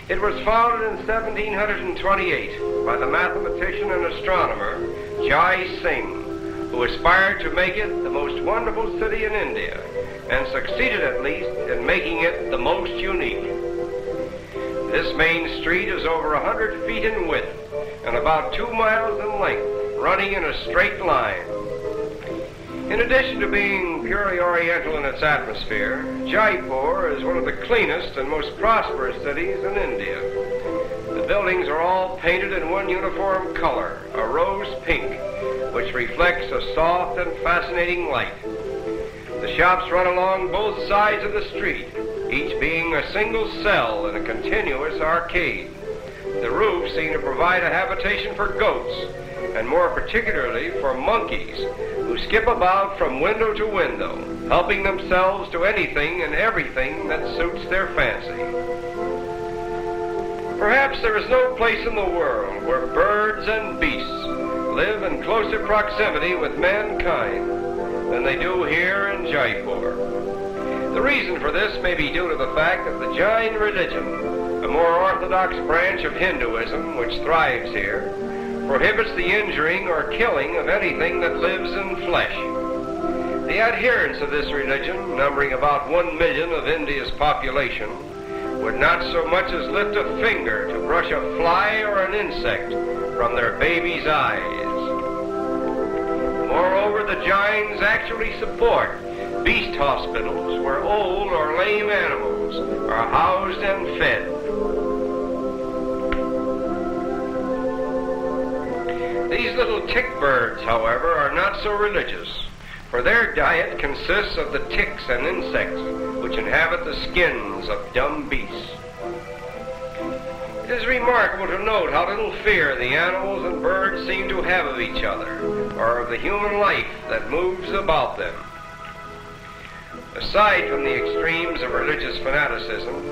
It was founded in 1728 by the mathematician and astronomer Jai Singh, who aspired to make it the most wonderful city in India, and succeeded at least in making it the most unique. This main street is over 100 feet in width and about 2 miles in length, running in a straight line. In addition to being purely oriental in its atmosphere, Jaipur is one of the cleanest and most prosperous cities in India. The buildings are all painted in one uniform color, a rose pink, which reflects a soft and fascinating light. The shops run along both sides of the street, each being a single cell in a continuous arcade. The roofs seem to provide a habitation for goats, and more particularly for monkeys, who skip about from window to window, helping themselves to anything and everything that suits their fancy. Perhaps there is no place in the world where birds and beasts live in closer proximity with mankind than they do here in Jaipur. The reason for this may be due to the fact that the Jain religion, a more orthodox branch of Hinduism which thrives here, prohibits the injuring or killing of anything that lives in flesh. The adherents of this religion, numbering about 1 million of India's population, would not so much as lift a finger to brush a fly or an insect from their baby's eyes. Moreover, the Jains actually support beast hospitals where old or lame animals are housed and fed. These little tick birds, however, are not so religious, for their diet consists of the ticks and insects which inhabit the skins of dumb beasts. It is remarkable to note how little fear the animals and birds seem to have of each other, or of the human life that moves about them. Aside from the extremes of religious fanaticism,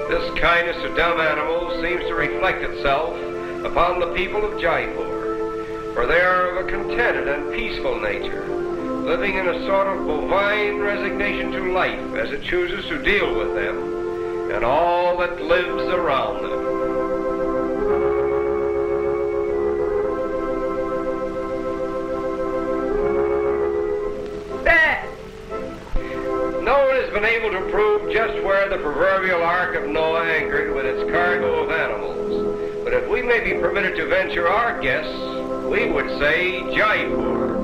this kindness to dumb animals seems to reflect itself upon the people of Jaipur, for they are of a contented and peaceful nature, living in a sort of bovine resignation to life as it chooses to deal with them and all that lives around them. No one has been able to prove just where the proverbial Ark of Noah anchored with its cargo of animals, but if we may be permitted to venture our guess, we would say Jaipur.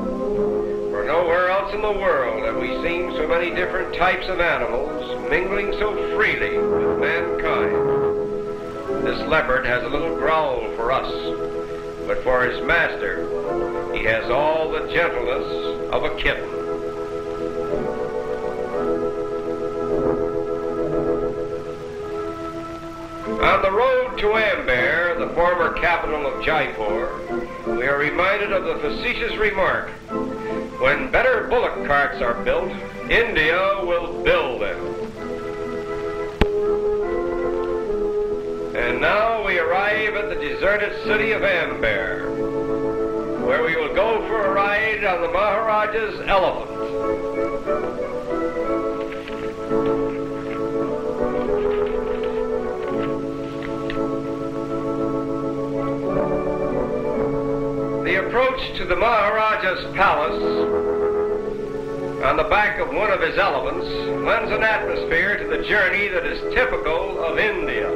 For nowhere else in the world have we seen so many different types of animals mingling so freely with mankind. This leopard has a little growl for us, but for his master, he has all the gentleness of a kitten. On the road to Amber, the former capital of Jaipur, we are reminded of the facetious remark, "When better bullock carts are built, India will build them." And now we arrive at the deserted city of Amber, where we will go for a ride on the Maharaja's elephant. The approach to the Maharaja's palace on the back of one of his elephants lends an atmosphere to the journey that is typical of India.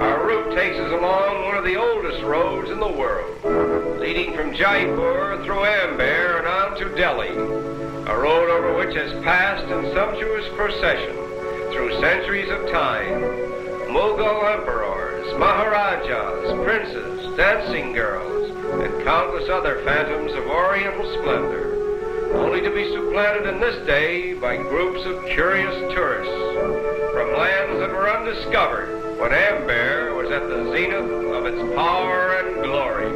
Our route takes us along one of the oldest roads in the world, leading from Jaipur through Amber and on to Delhi, a road over which has passed in sumptuous procession through centuries of time Mughal emperors, Maharajas, princes, dancing girls, and countless other phantoms of Oriental splendor, only to be supplanted in this day by groups of curious tourists from lands that were undiscovered when Amber was at the zenith of its power and glory.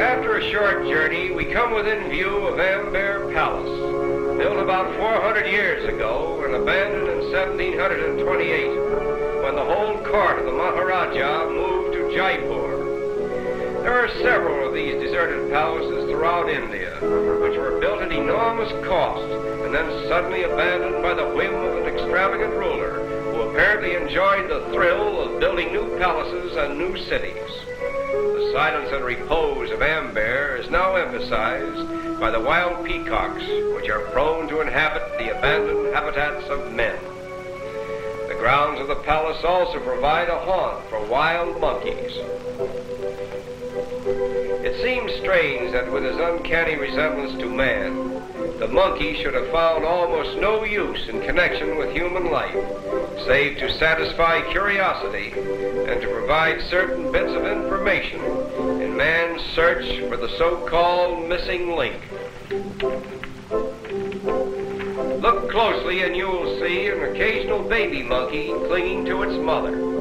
After a short journey, we come within view of Amber Palace, built about 400 years ago and abandoned in 1728, when the whole court of the Maharaja moved to Jaipur. There are several of these deserted palaces throughout throughout India, which were built at enormous cost and then suddenly abandoned by the whim of an extravagant ruler who apparently enjoyed the thrill of building new palaces and new cities. The silence and repose of Amber is now emphasized by the wild peacocks, which are prone to inhabit the abandoned habitats of men. The grounds of the palace also provide a haunt for wild monkeys. It seems strange that with his uncanny resemblance to man, the monkey should have found almost no use in connection with human life, save to satisfy curiosity and to provide certain bits of information in man's search for the so-called missing link. Look closely and you will see an occasional baby monkey clinging to its mother.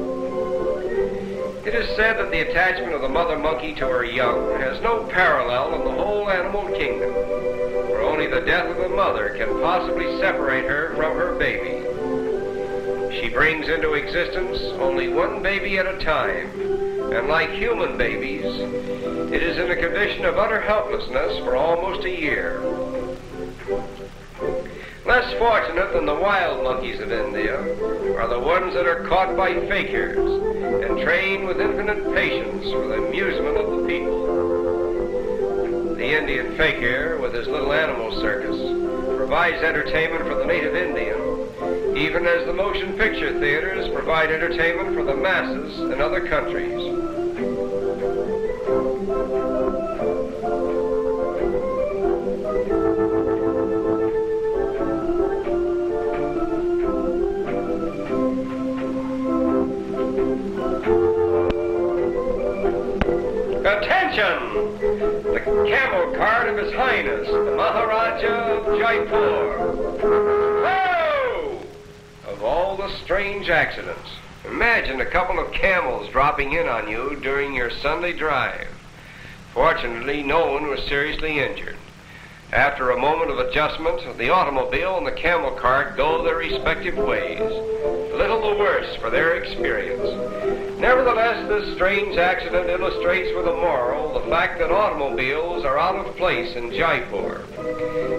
It is said that the attachment of the mother monkey to her young has no parallel in the whole animal kingdom, for only the death of the mother can possibly separate her from her baby. She brings into existence only one baby at a time, and like human babies, it is in a condition of utter helplessness for almost a year. Less fortunate than the wild monkeys of India are the ones that are caught by fakirs and trained with infinite patience for the amusement of the people. The Indian fakir, with his little animal circus, provides entertainment for the native Indian, even as the motion picture theaters provide entertainment for the masses in other countries. Attention! The camel cart of His Highness, the Maharaja of Jaipur. Whoa! Of all the strange accidents, imagine a couple of camels dropping in on you during your Sunday drive. Fortunately, no one was seriously injured. After a moment of adjustment, the automobile and the camel cart go their respective ways, little the worse for their experience. Nevertheless, this strange accident illustrates with a moral the fact that automobiles are out of place in Jaipur.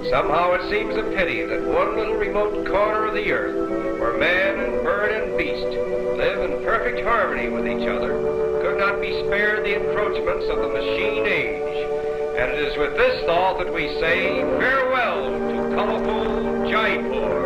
Somehow it seems a pity that one little remote corner of the earth, where man and bird and beast live in perfect harmony with each other, could not be spared the encroachments of the machine age. And it is with this thought that we say farewell to colorful Jaipur.